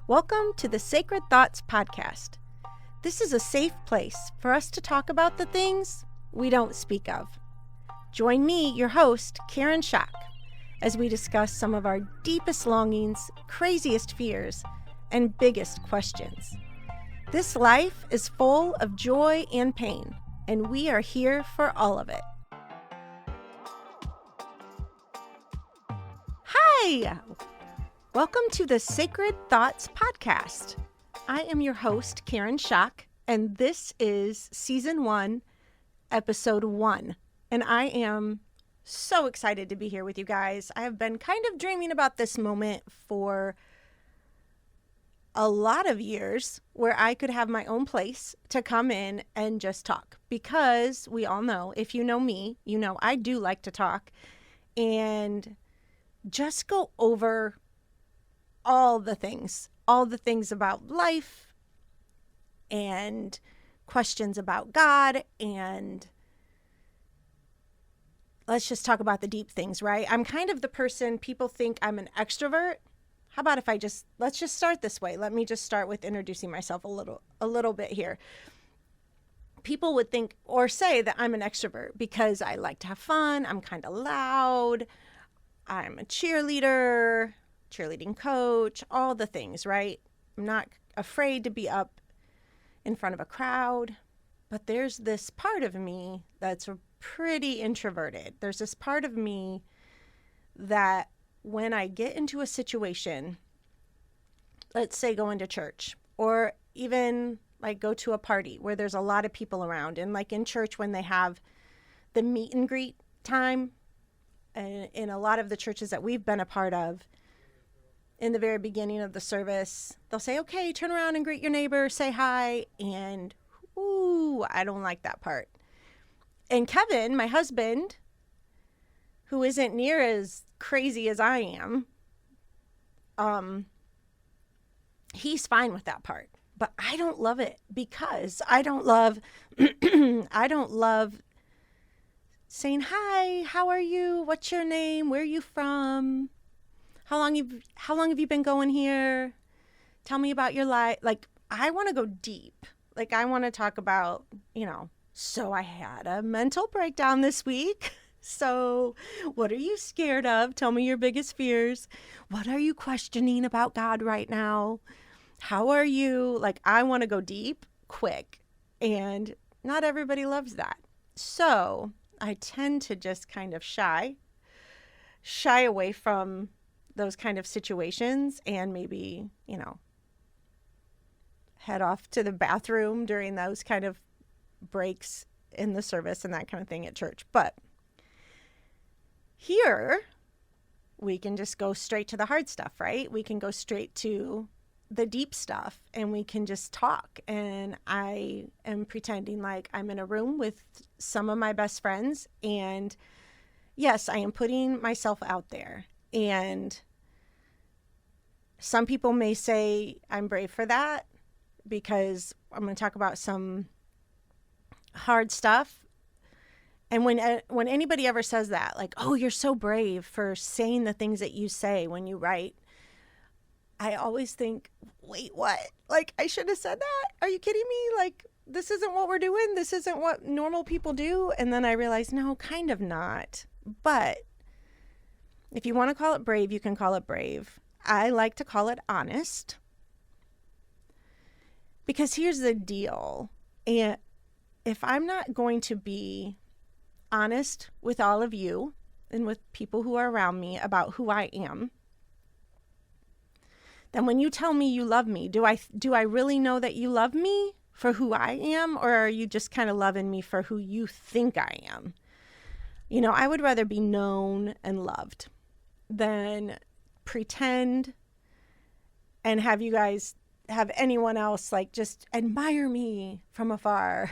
Welcome to the Sacred Thoughts Podcast. This is a safe place for us to talk about the things we don't speak of. Join me, your host, Karen Schock, as we discuss some of our deepest longings, craziest fears, and biggest questions. This life is full of joy and pain, and we are here for all of it. Hi! Welcome to the Sacred Thoughts Podcast. I am your host, Karen Schock, and this is Season 1, Episode 1. And I am so excited to be here with you guys. I have been kind of dreaming about this moment for a lot of years where I could have my own place to come in and just talk. Because we all know, if you know me, you know I do like to talk and just go over all the things about life and questions about God, and let's just talk about the deep things, right? I'm kind of the person, people think I'm an extrovert. How about if let's just start this way. Let me just start with introducing myself a little bit here. People would think or say that I'm an extrovert because I like to have fun. I'm kind of loud. I'm a cheerleading coach, all the things, right? I'm not afraid to be up in front of a crowd, but there's this part of me that's pretty introverted. There's this part of me that when I get into a situation, let's say going to church or even like go to a party where there's a lot of people around, and like in church when they have the meet and greet time, and in a lot of the churches that we've been a part of, in the very beginning of the service, they'll say, okay, turn around and greet your neighbor, say hi. And, ooh, I don't like that part. And Kevin, my husband, who isn't near as crazy as I am, he's fine with that part. But I don't love it because I don't love, I don't love saying, hi, how are you? What's your name? Where are you from? How long have you been going here? Tell me about your life. Like, I want to go deep. Like, I want to talk about, so I had a mental breakdown this week. So what are you scared of? Tell me your biggest fears. What are you questioning about God right now? How are you? Like, I want to go deep, quick. And not everybody loves that. So I tend to just kind of shy away from those kind of situations and maybe, head off to the bathroom during those kind of breaks in the service and that kind of thing at church. But here we can just go straight to the hard stuff, right? We can go straight to the deep stuff and we can just talk. And I am pretending like I'm in a room with some of my best friends. And yes, I am putting myself out there. And some people may say I'm brave for that because I'm going to talk about some hard stuff. And when anybody ever says that, like, oh, you're so brave for saying the things that you say when you write, I always think, wait, what? Like, I should have said that? Are you kidding me? Like, this isn't what we're doing. This isn't what normal people do. And then I realized, no, kind of not. But if you want to call it brave, you can call it brave. I like to call it honest. Because here's the deal. And if I'm not going to be honest with all of you and with people who are around me about who I am, then when you tell me you love me, do I really know that you love me for who I am, or are you just kind of loving me for who you think I am? I would rather be known and loved than pretend and have you guys have anyone else like just admire me from afar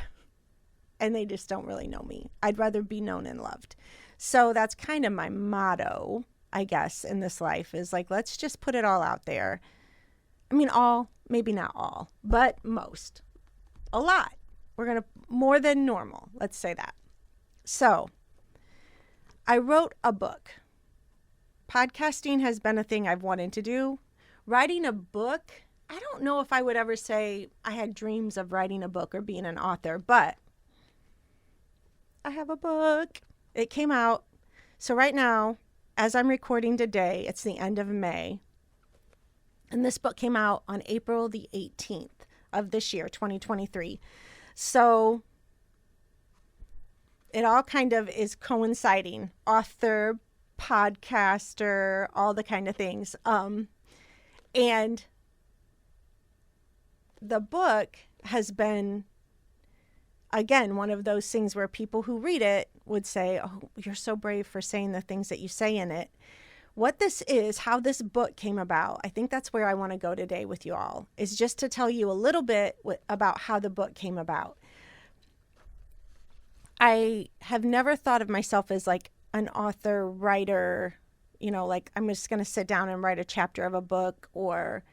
and they just don't really know me. I'd rather be known and loved. So that's kind of my motto, I guess, in this life is like, let's just put it all out there. I mean, all, maybe not all, but most, a lot. We're going to more than normal. Let's say that. So I wrote a book. Podcasting has been a thing I've wanted to do. Writing a book I don't know if I would ever say I had dreams of writing a book or being an author, but I have a book. It came out. So right now, as I'm recording today, it's the end of May. And this book came out on April the 18th of this year, 2023. So it all kind of is coinciding. Author, podcaster, all the kind of things. And the book has been, again, one of those things where people who read it would say, oh, you're so brave for saying the things that you say in it. What this is, how this book came about, I think that's where I want to go today with you all, is just to tell you a little bit about how the book came about. I have never thought of myself as like an author, writer, you know, like I'm just going to sit down and write a chapter of a book or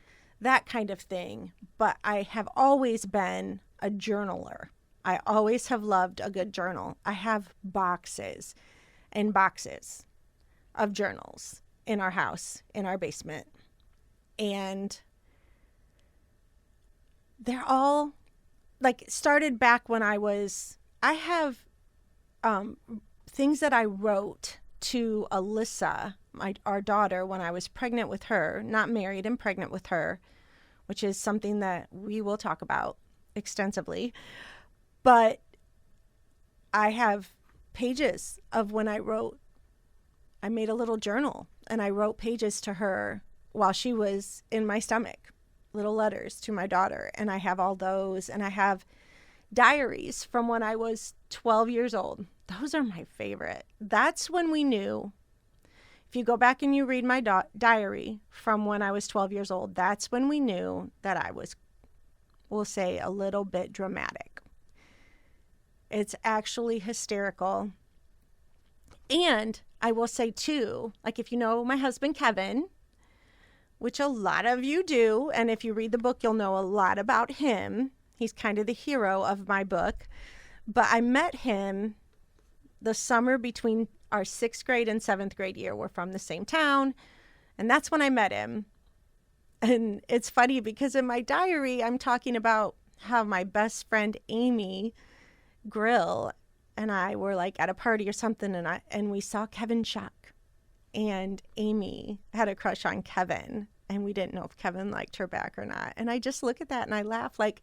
that kind of thing. But I have always been a journaler. I always have loved a good journal. I have boxes and boxes of journals in our house, in our basement. And they're all like started back when I have things that I wrote to Alyssa, our daughter, when I was pregnant with her, not married and pregnant with her, which is something that we will talk about extensively. But I have pages of when I made a little journal and I wrote pages to her while she was in my stomach, little letters to my daughter. And I have all those, and I have diaries from when I was 12 years old. Those are my favorite. That's when we knew. If you go back and you read my diary from when I was 12 years old, that's when we knew that I was, we'll say, a little bit dramatic. It's actually hysterical. And I will say too, like if you know my husband, Kevin, which a lot of you do, and if you read the book, you'll know a lot about him. He's kind of the hero of my book. But I met him the summer between our 6th grade and 7th grade year. We're from the same town. And that's when I met him. And it's funny because in my diary, I'm talking about how my best friend, Amy Grill, and I were like at a party or something, and we saw Kevin Shuck. And Amy had a crush on Kevin. And we didn't know if Kevin liked her back or not. And I just look at that and I laugh like,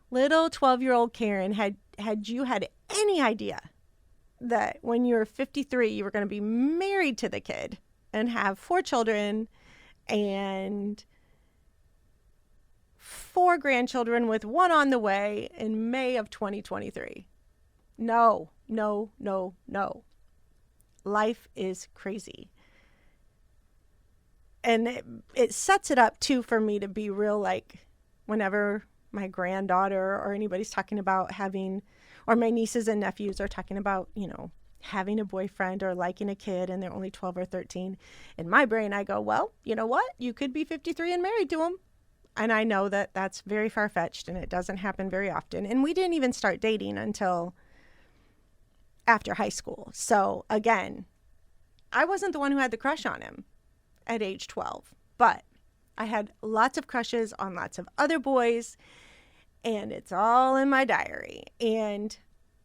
little 12-year-old Karen, had you had any idea that when you were 53, you were going to be married to the kid and have 4 children and 4 grandchildren with 1 on the way in May of 2023? No. Life is crazy. And it sets it up too for me to be real, like whenever my granddaughter or anybody's talking about having, or my nieces and nephews are talking about, you know, having a boyfriend or liking a kid and they're only 12 or 13. In my brain, I go, well, you know what? You could be 53 and married to him. And I know that that's very far-fetched and it doesn't happen very often. And we didn't even start dating until after high school. So again, I wasn't the one who had the crush on him at age 12, but I had lots of crushes on lots of other boys, and it's all in my diary. And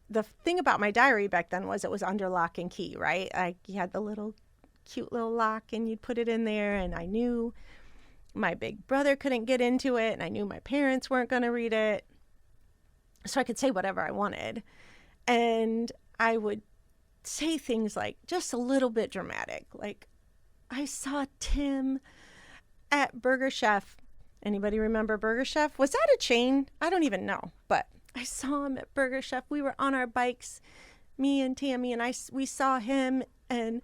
the thing about my diary back then was it was under lock and key, right? You had the little cute little lock and you'd put it in there, and I knew my big brother couldn't get into it, and I knew my parents weren't going to read it, so I could say whatever I wanted. And I would say things like just a little bit dramatic, like, I saw Tim at Burger Chef. Anybody remember Burger Chef? Was that a chain? I don't even know, but I saw him at Burger Chef. We were on our bikes, me and Tammy, and we saw him, and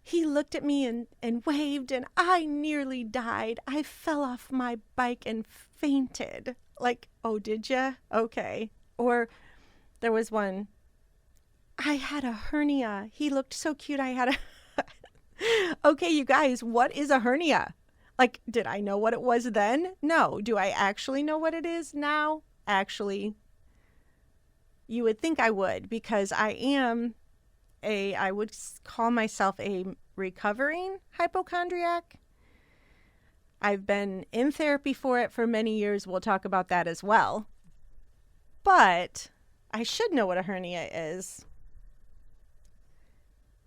he looked at me and waved, and I nearly died. I fell off my bike and fainted. Like, oh, did ya? Okay. Or there was one, I had a hernia. He looked so cute. I had a okay, you guys, what is a hernia? Like, did I know what it was then? No. Do I actually know what it is now? Actually, you would think I would, because I would call myself a recovering hypochondriac. I've been in therapy for it for many years. We'll talk about that as well. But I should know what a hernia is.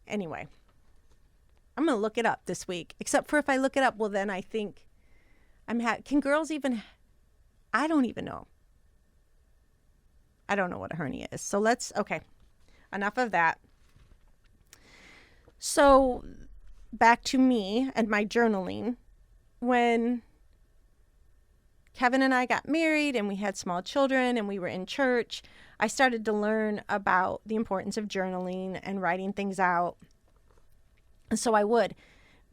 Anyway, I'm going to look it up this week. Except for if I look it up, well, then I think can girls even... I don't even know. I don't know what a hernia is. So okay, enough of that. So back to me and my journaling. When Kevin and I got married and we had small children and we were in church, I started to learn about the importance of journaling and writing things out. And so I would.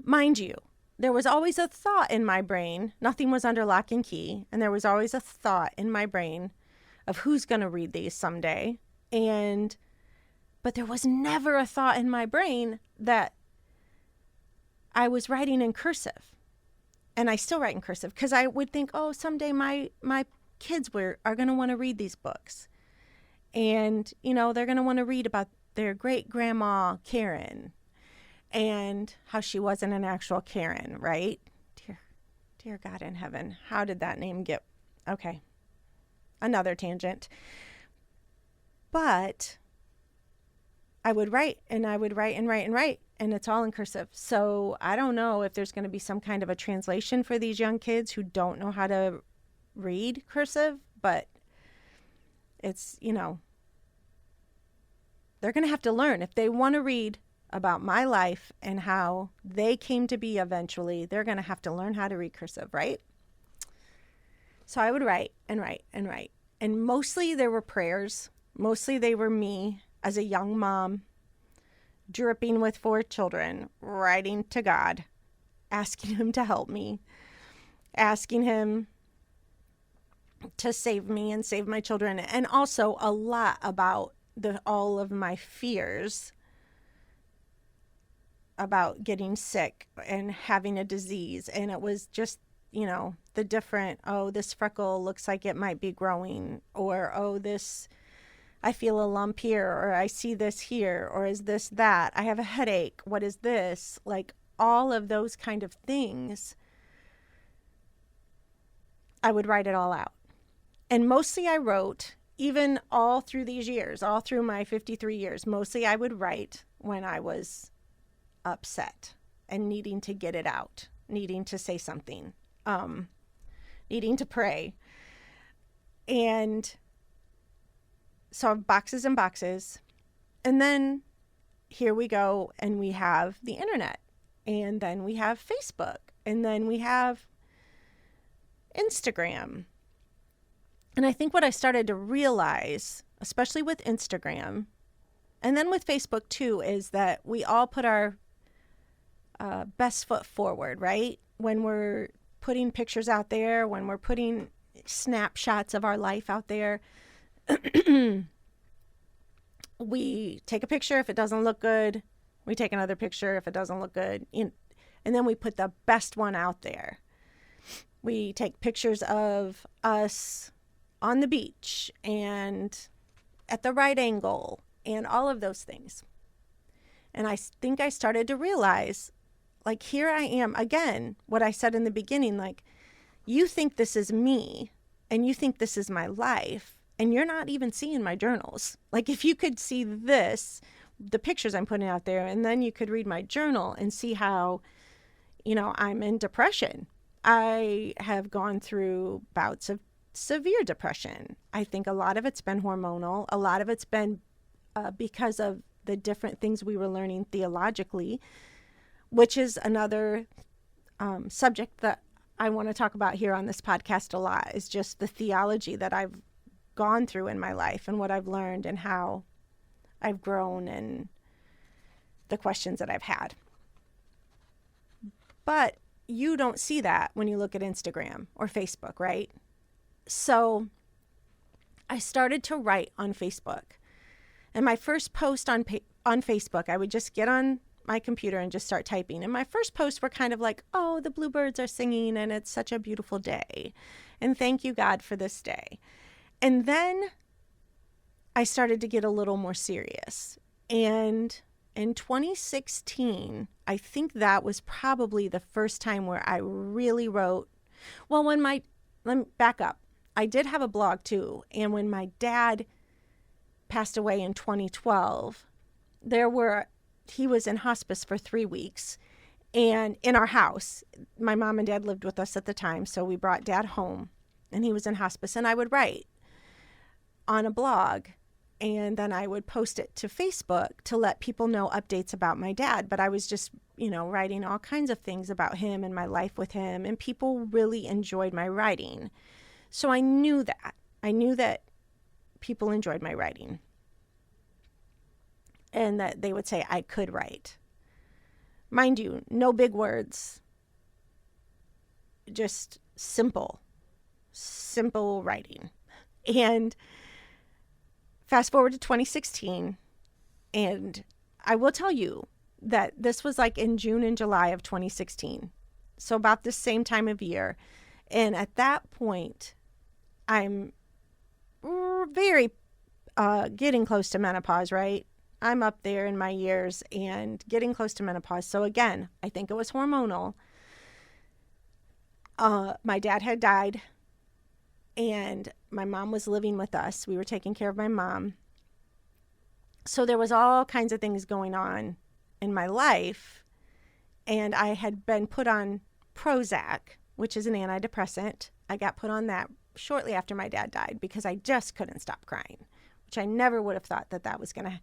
Mind you, there was always a thought in my brain. Nothing was under lock and key. And there was always a thought in my brain of who's going to read these someday. But there was never a thought in my brain that I was writing in cursive. And I still write in cursive because I would think, oh, someday my kids are going to want to read these books. And, they're going to want to read about their great grandma, Karen, and how she wasn't an actual Karen, right? Dear God in heaven, how did that name get? Okay, another tangent. But I would write and I would write and write and write, and it's all in cursive. So I don't know if there's going to be some kind of a translation for these young kids who don't know how to read cursive, but it's, they're going to have to learn. If they want to read about my life and how they came to be eventually, they're going to have to learn how to read cursive, right? So I would write and write and write. And mostly there were prayers. Mostly they were me as a young mom, dripping with 4 children, writing to God, asking him to help me, asking him to save me and save my children. And also a lot about all of my fears about getting sick and having a disease. And it was just, the different, this freckle looks like it might be growing, or, I feel a lump here, or I see this here, or is this that? I have a headache. What is this? Like all of those kind of things, I would write it all out. And mostly I wrote, even all through these years, all through my 53 years, mostly I would write when I was upset and needing to get it out, needing to say something, needing to pray. And so boxes and boxes. And then here we go, and we have the internet, and then we have Facebook, and then we have Instagram. And I think what I started to realize, especially with Instagram, and then with Facebook too, is that we all put our best foot forward, right? When we're putting pictures out there, when we're putting snapshots of our life out there, we take a picture. If it doesn't look good, we take another picture. If it doesn't look good, and then we put the best one out there. We take pictures of us on the beach and at the right angle and all of those things. And I think I started to realize, like, here I am again, what I said in the beginning, like, you think this is me and you think this is my life, and you're not even seeing my journals. Like, if you could see this, the pictures I'm putting out there, and then you could read my journal and see how, I'm in depression. I have gone through bouts of severe depression. I think a lot of it's been hormonal. A lot of it's been because of the different things we were learning theologically, which is another subject that I want to talk about here on this podcast a lot, is just the theology that I've gone through in my life and what I've learned and how I've grown and the questions that I've had. But you don't see that when you look at Instagram or Facebook, right? So I started to write on Facebook. And my first post on Facebook, I would just get on my computer and just start typing. And my first posts were kind of like, oh, the bluebirds are singing and it's such a beautiful day. And thank you, God, for this day. And then I started to get a little more serious. And in 2016, I think that was probably the first time where I really wrote. Well, let me back up. I did have a blog too. And when my dad passed away in 2012, he was in hospice for 3 weeks. And in our house, my mom and dad lived with us at the time. So we brought dad home and he was in hospice, and I would write on a blog, and then I would post it to Facebook to let people know updates about my dad. But I was just, writing all kinds of things about him and my life with him, and people really enjoyed my writing. So I knew that. I knew that people enjoyed my writing and that they would say I could write. Mind you, no big words, just simple writing. And fast forward to 2016, and I will tell you that this was like in June and July of 2016. So about the same time of year. And at that point, I'm very getting close to menopause, right? I'm up there in my years and getting close to menopause. So again, I think it was hormonal. My dad had died, and my mom was living with us. We were taking care of my mom. So there was all kinds of things going on in my life, and I had been put on Prozac, which is an antidepressant. I got put on that shortly after my dad died because I just couldn't stop crying, which I never would have thought that was going to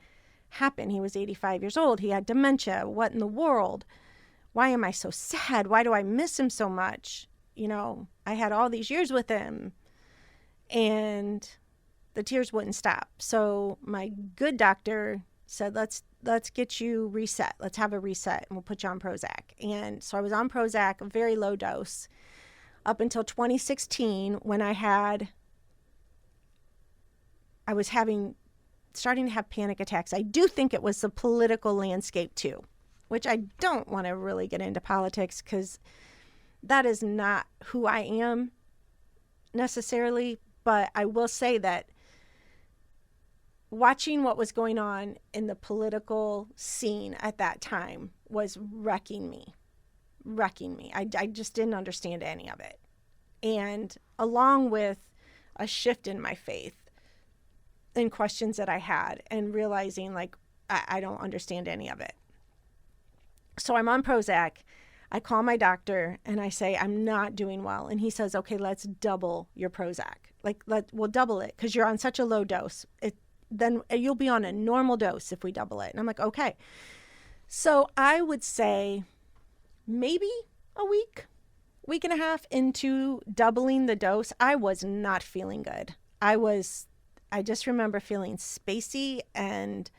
happen. He was 85 years old. He had dementia. What in the world? Why am I so sad? Why do I miss him so much? I had all these years with him, and the tears wouldn't stop. So my good doctor said, let's get you reset. Let's have a reset, and we'll put you on Prozac. And so I was on Prozac, a very low dose, up until 2016, when I was starting to have panic attacks. I do think it was the political landscape too, which I don't want to really get into politics because that is not who I am necessarily. But I will say that watching what was going on in the political scene at that time was wrecking me. I just didn't understand any of it. And along with a shift in my faith and questions that I had, and realizing I don't understand any of it. So I'm on Prozac. I call my doctor and I say, I'm not doing well. And he says, okay, let's double your Prozac. We'll double it because you're on such a low dose. Then you'll be on a normal dose if we double it. And I'm like, okay. So I would say maybe a week and a half into doubling the dose, I was not feeling good. I just remember feeling spacey and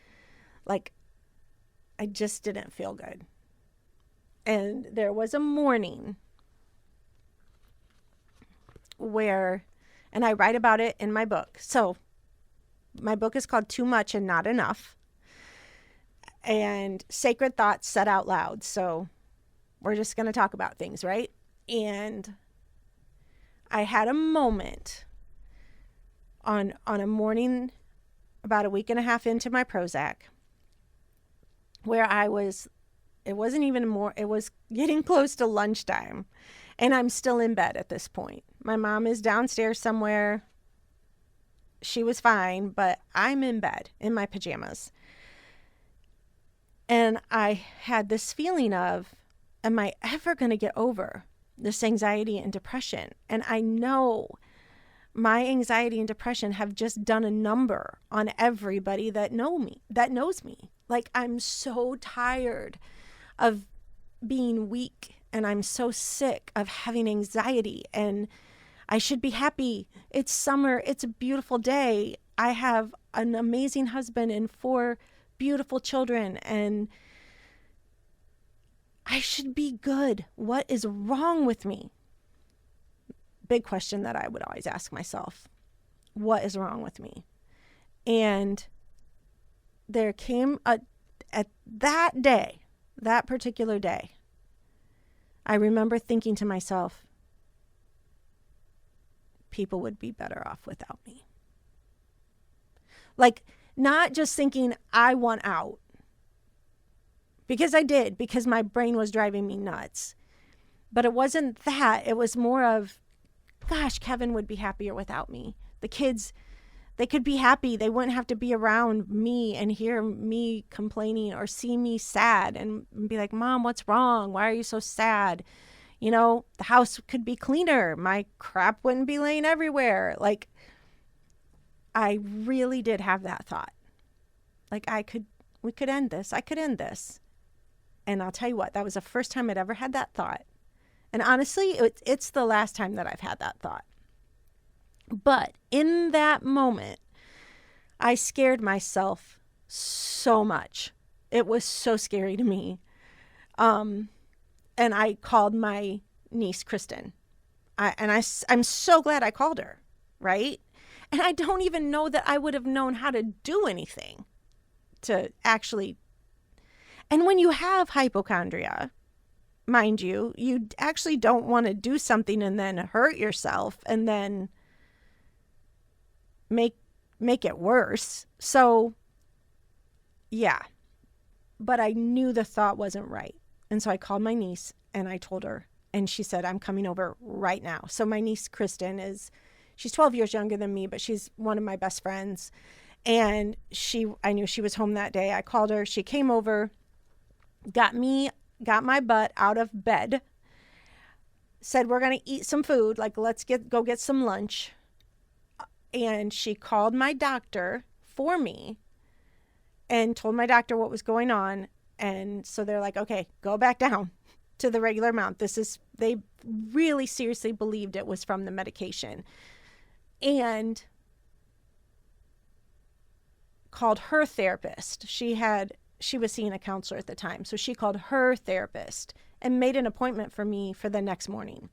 I just didn't feel good. And there was a morning and I write about it in my book. So my book is called Too Much and Not Enough, and Sacred Thoughts Said Out Loud. So we're just going to talk about things, right? And I had a moment on a morning about a week and a half into my Prozac where it was getting close to lunchtime, and I'm still in bed at this point. My mom is downstairs somewhere. She was fine, but I'm in bed in my pajamas. And I had this feeling of, am I ever going to get over this anxiety and depression? And I know my anxiety and depression have just done a number on everybody that knows me. I'm so tired of being weak, and I'm so sick of having anxiety, and I should be happy. It's summer. It's a beautiful day. I have an amazing husband and 4 beautiful children, and I should be good. What is wrong with me? Big question that I would always ask myself. What is wrong with me? And there came at that particular day, I remember thinking to myself, people would be better off without me. Not just thinking I want out, because I did, because my brain was driving me nuts. But it wasn't that. It was more of, gosh, Kevin would be happier without me. The kids, they could be happy. They wouldn't have to be around me and hear me complaining or see me sad and be like, Mom, what's wrong? Why are you so sad? You know, the house could be cleaner. My crap wouldn't be laying everywhere. Like, I really did have that thought. Like, we could end this. I could end this. And I'll tell you what, that was the first time I'd ever had that thought. And honestly, it's the last time that I've had that thought. But in that moment, I scared myself so much. It was so scary to me. And I called my niece, Kristen. I'm so glad I called her, right? And I don't even know that I would have known how to do anything to actually. And when you have hypochondria, mind you, you actually don't want to do something and then hurt yourself and then make it worse. So, yeah. But I knew the thought wasn't right. And so I called my niece and I told her, and she said, I'm coming over right now. So my niece, Kristen, she's 12 years younger than me, but she's one of my best friends. And I knew she was home that day. I called her. She came over, got my butt out of bed, said, we're going to eat some food. Like, let's go get some lunch. And she called my doctor for me and told my doctor what was going on. And so they're like, okay, go back down to the regular amount. They really seriously believed it was from the medication. And called her therapist. She was seeing a counselor at the time. So she called her therapist and made an appointment for me for the next morning.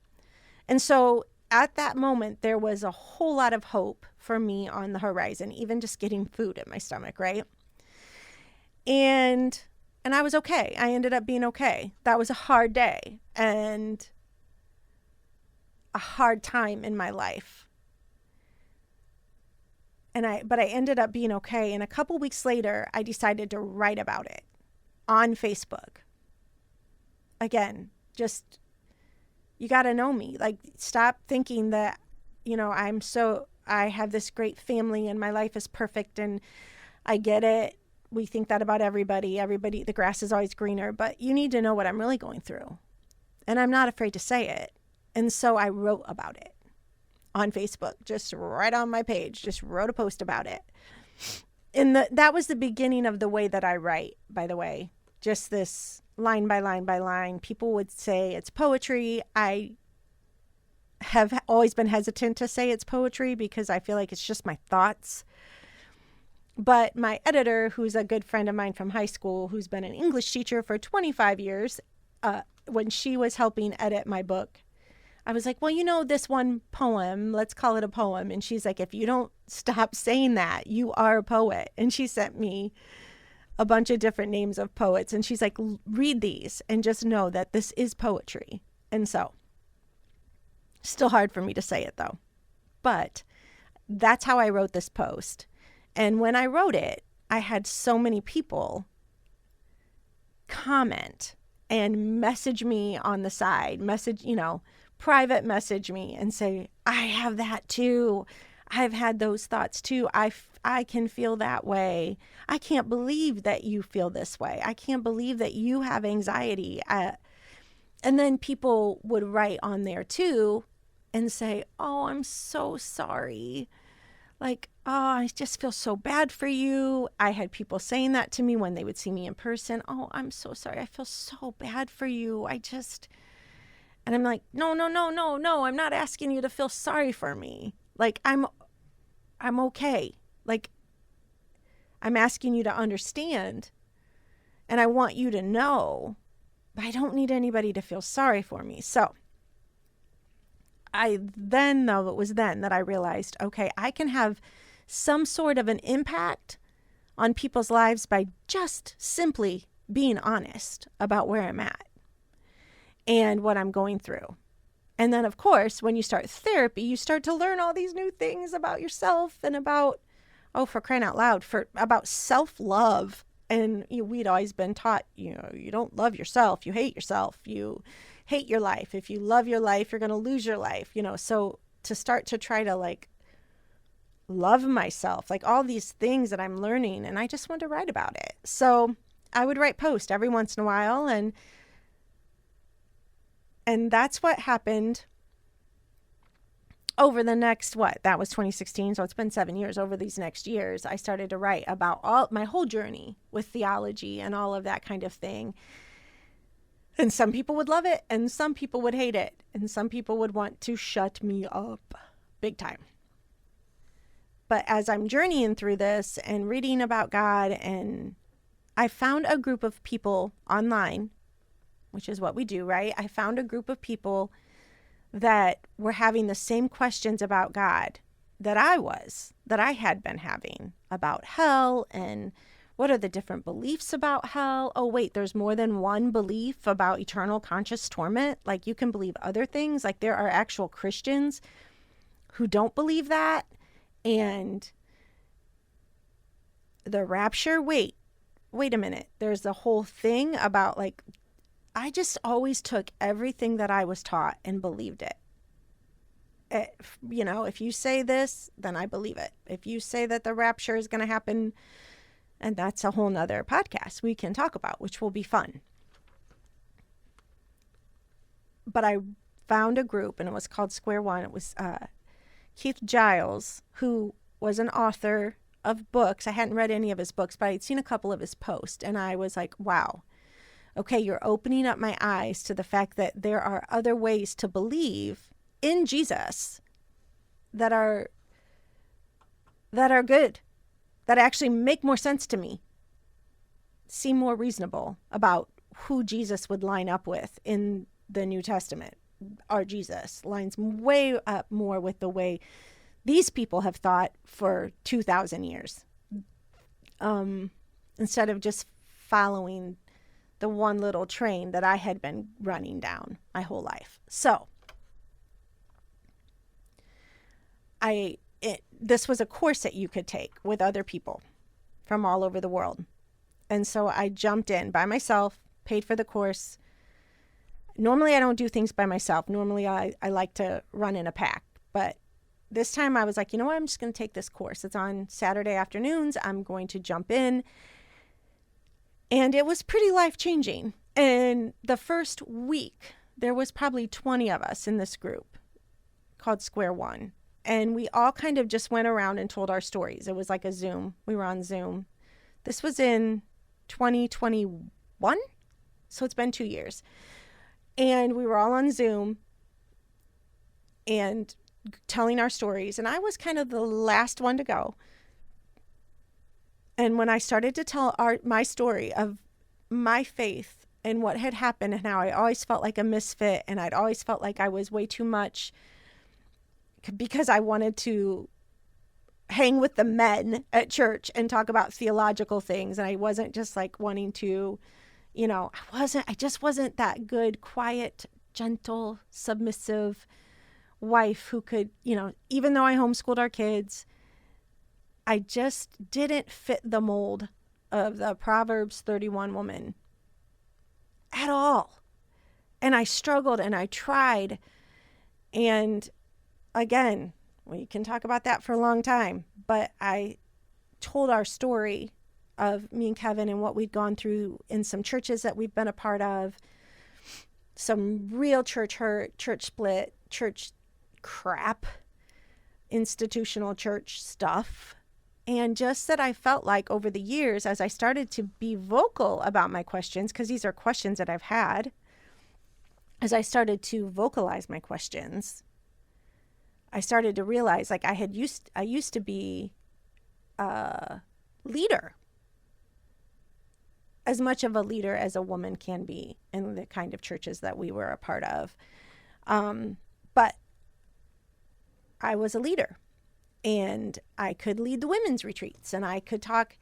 And so at that moment, there was a whole lot of hope for me on the horizon, even just getting food in my stomach, right? And I was okay. I ended up being okay. That was a hard day and a hard time in my life. But I ended up being okay. And a couple weeks later, I decided to write about it on Facebook. Again, just, you got to know me. Like, stop thinking that, I have this great family and my life is perfect and I get it. We think that about everybody, the grass is always greener, but you need to know what I'm really going through. And I'm not afraid to say it. And so I wrote about it on Facebook, just right on my page, just wrote a post about it. And that was the beginning of the way that I write, by the way, just this line by line by line. People would say it's poetry. I have always been hesitant to say it's poetry because I feel like it's just my thoughts. But my editor, who's a good friend of mine from high school, who's been an English teacher for 25 years, when she was helping edit my book, I was like, well, this one poem, let's call it a poem. And she's like, if you don't stop saying that, you are a poet. And she sent me a bunch of different names of poets. And she's like, read these and just know that this is poetry. And so, still hard for me to say it though. But that's how I wrote this post. And when I wrote it, I had so many people comment and message me on the side, private message me and say, I have that too. I've had those thoughts too. I can feel that way. I can't believe that you feel this way. I can't believe that you have anxiety. And then people would write on there too and say, oh, I'm so sorry. Like, oh, I just feel so bad for you. I had people saying that to me when they would see me in person. Oh, I'm so sorry. I feel so bad for you. And I'm like, no. I'm not asking you to feel sorry for me. Like, I'm okay. Like, I'm asking you to understand. And I want you to know, but I don't need anybody to feel sorry for me. So it was then that I realized, okay, I can have some sort of an impact on people's lives by just simply being honest about where I'm at and what I'm going through. And then, of course, when you start therapy, you start to learn all these new things about yourself and about, oh, for crying out loud, about self-love And we'd always been taught, you don't love yourself, you hate yourself, you hate your life. If you love your life, you're going to lose your life, So to start to try to like love myself, like all these things that I'm learning, and I just wanted to write about it. So I would write posts every once in a while, and that's what happened over the next, that was 2016. So it's been 7 years. Over these next years, I started to write about my whole journey with theology and all of that kind of thing. And some people would love it and some people would hate it. And some people would want to shut me up big time. But as I'm journeying through this and reading about God, and I found a group of people online, which is what we do, right? I found a group of people that were having the same questions about God that I had been having about hell, and what are the different beliefs about hell? Oh, wait, there's more than one belief about eternal conscious torment. Like, you can believe other things. Like, there are actual Christians who don't believe that. And the rapture, wait a minute. There's a whole thing about, like, I just always took everything that I was taught and believed it. If you say this, then I believe it. If you say that the rapture is going to happen, and that's a whole nother podcast we can talk about, which will be fun. But I found a group, and it was called Square One. It was Keith Giles, who was an author of books. I hadn't read any of his books, but I'd seen a couple of his posts, and I was like, wow. Okay, you're opening up my eyes to the fact that there are other ways to believe in Jesus that are good, that actually make more sense to me, seem more reasonable about who Jesus would line up with in the New Testament. Our Jesus lines way up more with the way these people have thought for 2,000 years, instead of just following the one little train that I had been running down my whole life. So this was a course that you could take with other people from all over the world. And so I jumped in by myself, paid for the course. Normally I don't do things by myself. Normally I like to run in a pack. But this time I was like, you know what? I'm just going to take this course. It's on Saturday afternoons. I'm going to jump in. And it was pretty life-changing. And the first week, there was probably 20 of us in this group called Square One. And we all kind of just went around and told our stories. It was like a Zoom. We were on Zoom. This was in 2021. So it's been 2 years. And we were all on Zoom and telling our stories. And I was kind of the last one to go. And when I started to tell my story of my faith and what had happened and how I always felt like a misfit, and I'd always felt like I was way too much because I wanted to hang with the men at church and talk about theological things. And I wasn't just like wanting to, I just wasn't that good, quiet, gentle, submissive wife who could, even though I homeschooled our kids, I just didn't fit the mold of the Proverbs 31 woman at all. And I struggled and I tried. And again, we can talk about that for a long time, but I told our story of me and Kevin and what we'd gone through in some churches that we've been a part of, some real church hurt, church split, church crap, institutional church stuff. And just that I felt like over the years, as I started to be vocal about my questions, because these are questions that I've had, as I started to vocalize my questions, I started to realize like I used to be a leader, as much of a leader as a woman can be in the kind of churches that we were a part of. But I was a leader. And I could lead the women's retreats, and I could talk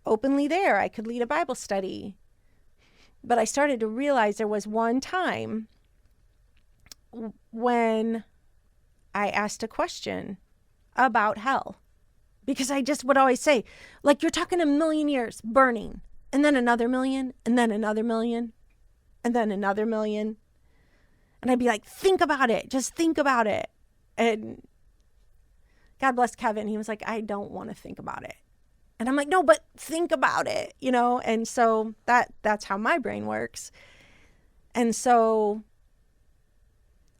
openly there. I could lead a Bible study. But I started to realize there was one time when I asked a question about hell, because I just would always say, like, you're talking a million years burning, and then another million, and then another million, and then another million. And I'd be like, think about it. Just think about it. And God bless Kevin. He was like, I don't want to think about it. And I'm like, no, but think about it, you know? And so that's how my brain works. And so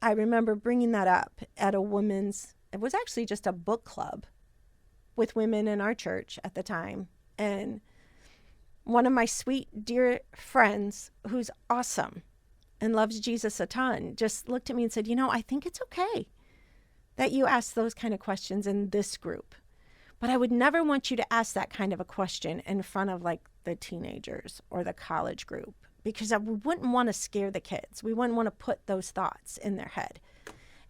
I remember bringing that up at it was actually just a book club with women in our church at the time. And one of my sweet, dear friends, who's awesome and loves Jesus a ton, just looked at me and said, I think it's okay that you ask those kind of questions in this group. But I would never want you to ask that kind of a question in front of like the teenagers or the college group, because we wouldn't want to scare the kids. We wouldn't want to put those thoughts in their head.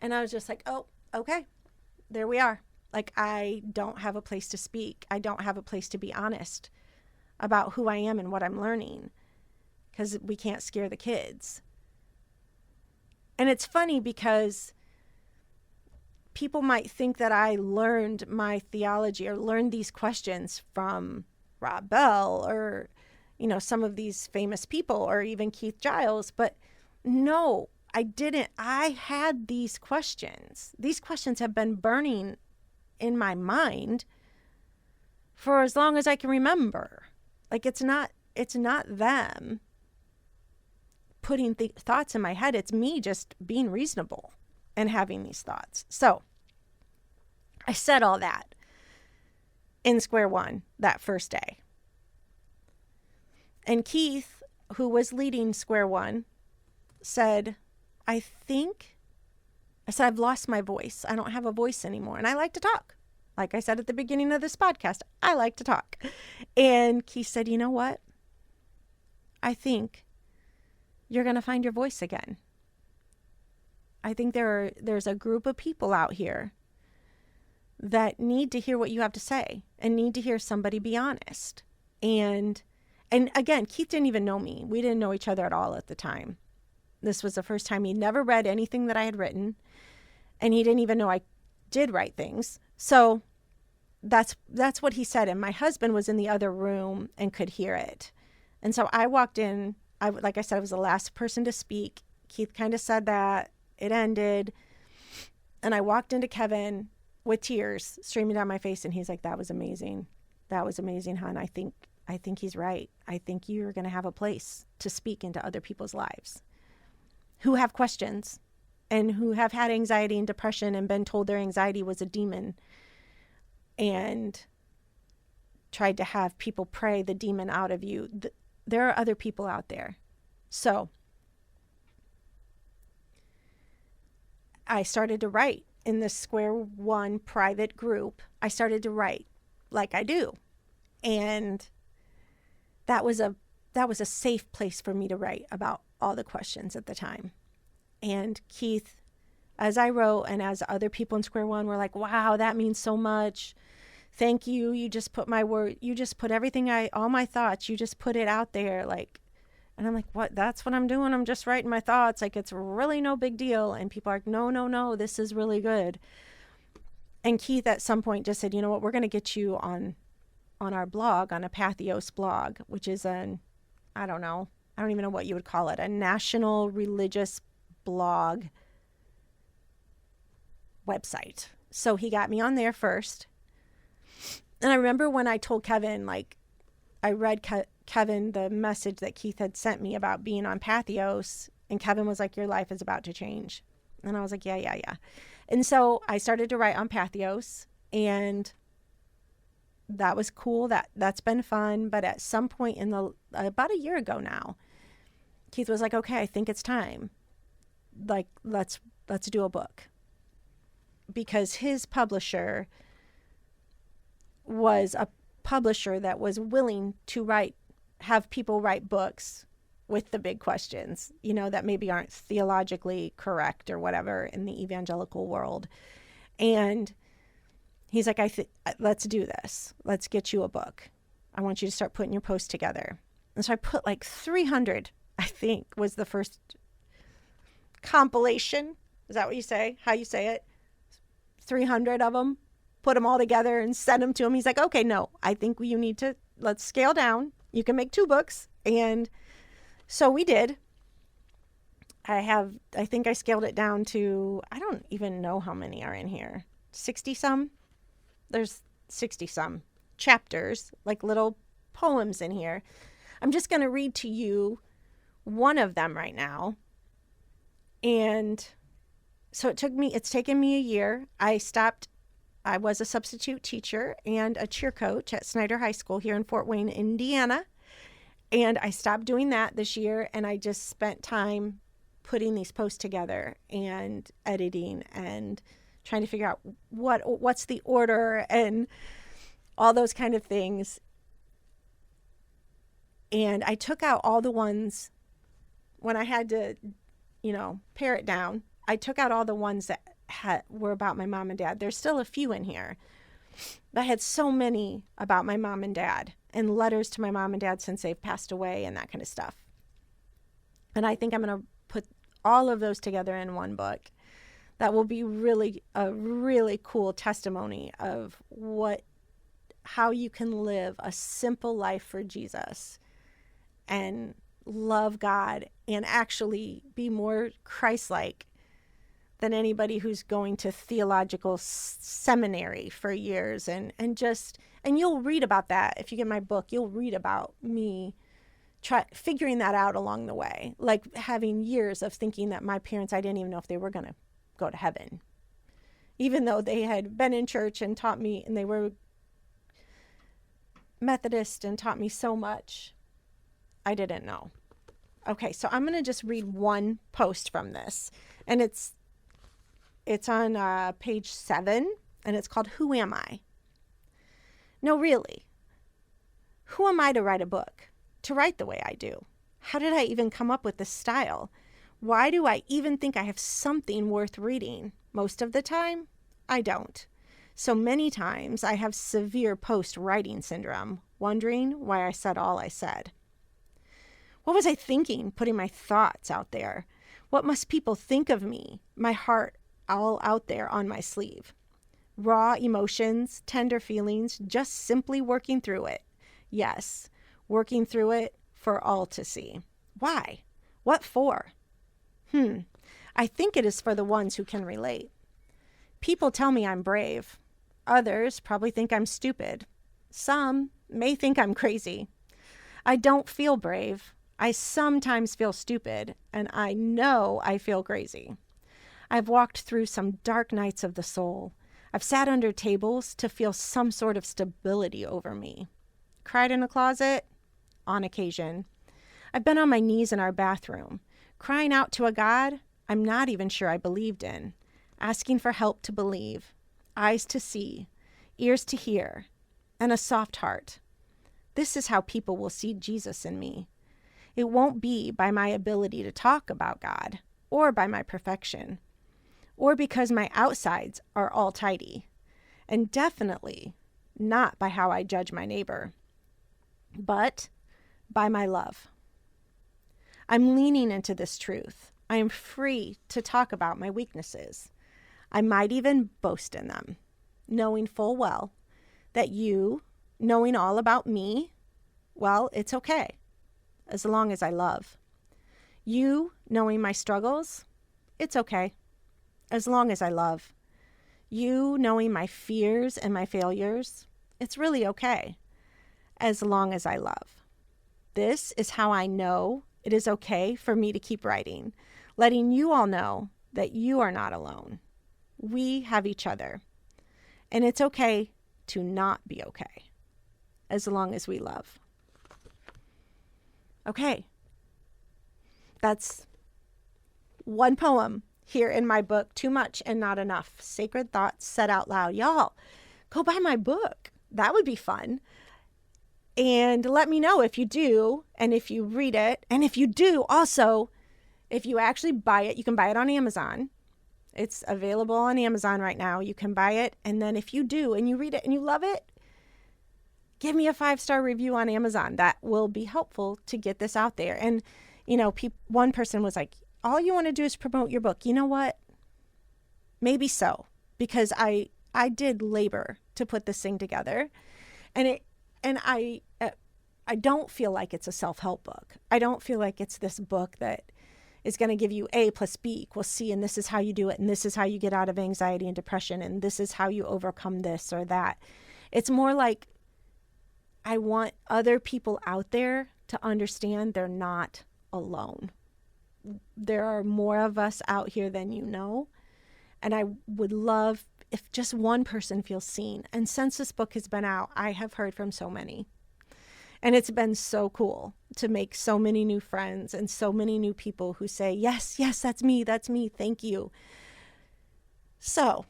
And I was just like, oh, okay, there we are. Like, I don't have a place to speak. I don't have a place to be honest about who I am and what I'm learning, because we can't scare the kids. And it's funny because people might think that I learned my theology or learned these questions from Rob Bell or, some of these famous people, or even Keith Giles. But no, I didn't. I had these questions. These questions have been burning in my mind for as long as I can remember. Like, it's not them putting thoughts in my head. It's me just being reasonable and having these thoughts. So I said all that in Square One that first day. And Keith, who was leading Square One, said, I said, I've lost my voice. I don't have a voice anymore. And I like to talk. Like I said at the beginning of this podcast, I like to talk. And Keith said, you know what? I think you're going to find your voice again. I think there's a group of people out here that need to hear what you have to say and need to hear somebody be honest. And again, Keith didn't even know me. We didn't know each other at all at the time. This was the first time. He never read anything that I had written, and he didn't even know I did write things. So that's what he said. And my husband was in the other room and could hear it. And so I walked in. Like I said, I was the last person to speak. Keith kind of said that. It ended. And I walked into Kevin with tears streaming down my face. And he's like, that was amazing. That was amazing, hon. I think he's right. I think you're going to have a place to speak into other people's lives who have questions and who have had anxiety and depression and been told their anxiety was a demon and tried to have people pray the demon out of you. There are other people out there. So I started to write in this Square One private group. I started to write like I do. And that was a safe place for me to write about all the questions at the time. And Keith, as I wrote, and as other people in Square One were like, wow, that means so much. Thank you. You just put my word, you just put everything all my thoughts, you just put it out there. Like, and I'm like, what? That's what I'm doing. I'm just writing my thoughts. Like, it's really no big deal. And people are like, no, this is really good. And Keith at some point just said, you know what, we're going to get you on our blog, on a Patheos blog, which is I don't even know what you would call it, a national religious blog website. So he got me on there first. And I remember when I told Kevin, like, I read Kevin the message that Keith had sent me about being on Patheos, and Kevin was like, your life is about to change. And I was like, yeah. And so I started to write on Patheos, and that was cool. That's been fun. But at some point about a year ago now, Keith was like, okay, I think it's time. Like, let's do a book. Because his publisher was a publisher that was willing to have people write books with the big questions, that maybe aren't theologically correct or whatever in the evangelical world. And he's like, let's do this. Let's get you a book. I want you to start putting your posts together. And so I put like 300, I think, was the first compilation. Is that what you say? How you say it? 300 of them put them all together and send them to him. He's like, okay, no, I think let's scale down. You can make 2 books. And so we did. I think I scaled it down to, I don't even know how many are in here. 60 some? There's 60 some chapters, like little poems in here. I'm just going to read to you one of them right now. And so it's taken me a year. I was a substitute teacher and a cheer coach at Snyder High School here in Fort Wayne, Indiana. And I stopped doing that this year, and I just spent time putting these posts together and editing and trying to figure out what's the order and all those kind of things. And I took out all the ones when I had to, pare it down. I took out all the ones that were about my mom and dad. There's still a few in here. But I had so many about my mom and dad and letters to my mom and dad since they've passed away and that kind of stuff. And I think I'm going to put all of those together in one book. That will be a really cool testimony of how you can live a simple life for Jesus and love God and actually be more Christ-like than anybody who's going to theological seminary for years. And you'll read about that. If you get my book, you'll read about me figuring that out along the way. Like having years of thinking that my parents, I didn't even know if they were going to go to heaven. Even though they had been in church and taught me, and they were Methodist and taught me so much, I didn't know. Okay, so I'm going to just read one post from this. And it's on page 7, and it's called, Who Am I? No, really. Who am I to write a book? To write the way I do? How did I even come up with this style? Why do I even think I have something worth reading? Most of the time, I don't. So many times I have severe post-writing syndrome, wondering why I said all I said. What was I thinking, putting my thoughts out there? What must people think of me? My heart all out there on my sleeve. Raw emotions, tender feelings, just simply working through it. Yes, working through it for all to see. Why? What for? I think it is for the ones who can relate. People tell me I'm brave. Others probably think I'm stupid. Some may think I'm crazy. I don't feel brave. I sometimes feel stupid, and I know I feel crazy. I've walked through some dark nights of the soul. I've sat under tables to feel some sort of stability over me. Cried in a closet? On occasion. I've been on my knees in our bathroom, crying out to a God I'm not even sure I believed in, asking for help to believe, eyes to see, ears to hear, and a soft heart. This is how people will see Jesus in me. It won't be by my ability to talk about God, or by my perfection, or because my outsides are all tidy, and definitely not by how I judge my neighbor, but by my love. I'm leaning into this truth. I am free to talk about my weaknesses. I might even boast in them, knowing full well that you, knowing all about me, well, it's okay, as long as I love. You, knowing my struggles, it's okay, as long as I love. You, knowing my fears and my failures, it's really okay, as long as I love. This is how I know it is okay for me to keep writing, letting you all know that you are not alone. We have each other, and it's okay to not be okay, as long as we love. Okay, that's one poem here in my book, Too Much and Not Enough, Sacred Thoughts Said Out Loud. Y'all, go buy my book. That would be fun. And let me know if you do, and if you read it, and if you do, also, if you actually buy it, you can buy it on Amazon. It's available on Amazon right now. You can buy it, and then if you do, and you read it, and you love it, give me a 5-star review on Amazon. That will be helpful to get this out there. And, one person was like, all you want to do is promote your book. You know what? Maybe so, because I I did labor to put this thing together. And I don't feel like it's a self-help book. I don't feel like it's this book that is going to give you A plus B equals C, and this is how you do it, and this is how you get out of anxiety and depression, and this is how you overcome this or that. It's more like I want other people out there to understand they're not alone. There are more of us out here than you know, and I would love if just one person feels seen. And since this book has been out, I have heard from so many. And it's been so cool to make so many new friends and so many new people who say, yes, that's me, thank you. So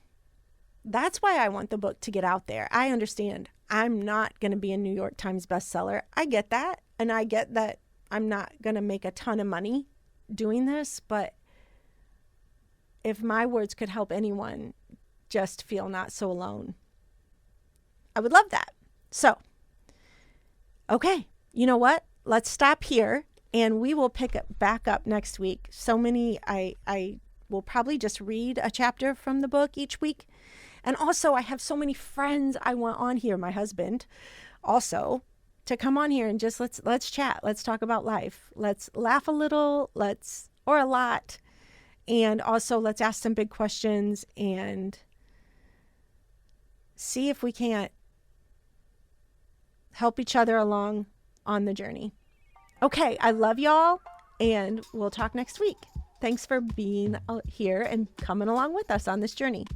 that's why I want the book to get out there. I understand I'm not going to be a New York Times bestseller. I get that. And I get that I'm not going to make a ton of money doing this. But if my words could help anyone just feel not so alone, I would love that. So, okay, you know what? Let's stop here and we will pick it back up next week. I will probably just read a chapter from the book each week. And also I have so many friends I want on here, my husband also, to come on here and just let's chat. Let's talk about life. Let's laugh a little, or a lot. And also let's ask some big questions and see if we can't help each other along on the journey. Okay, I love y'all, and we'll talk next week. Thanks for being here and coming along with us on this journey.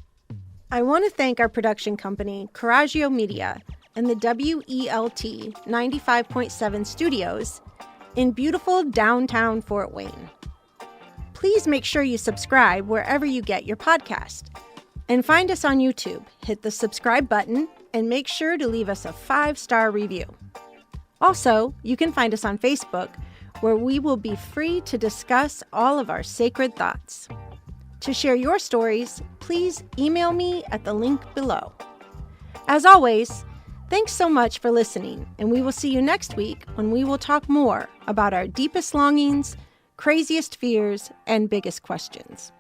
I want to thank our production company, Coraggio Media, and the WELT 95.7 studios in beautiful downtown Fort Wayne. Please make sure you subscribe wherever you get your podcast. And find us on YouTube. Hit the subscribe button and make sure to leave us a 5-star review. Also, you can find us on Facebook, where we will be free to discuss all of our sacred thoughts. To share your stories, please email me at the link below. As always, thanks so much for listening, and we will see you next week when we will talk more about our deepest longings, craziest fears, and biggest questions.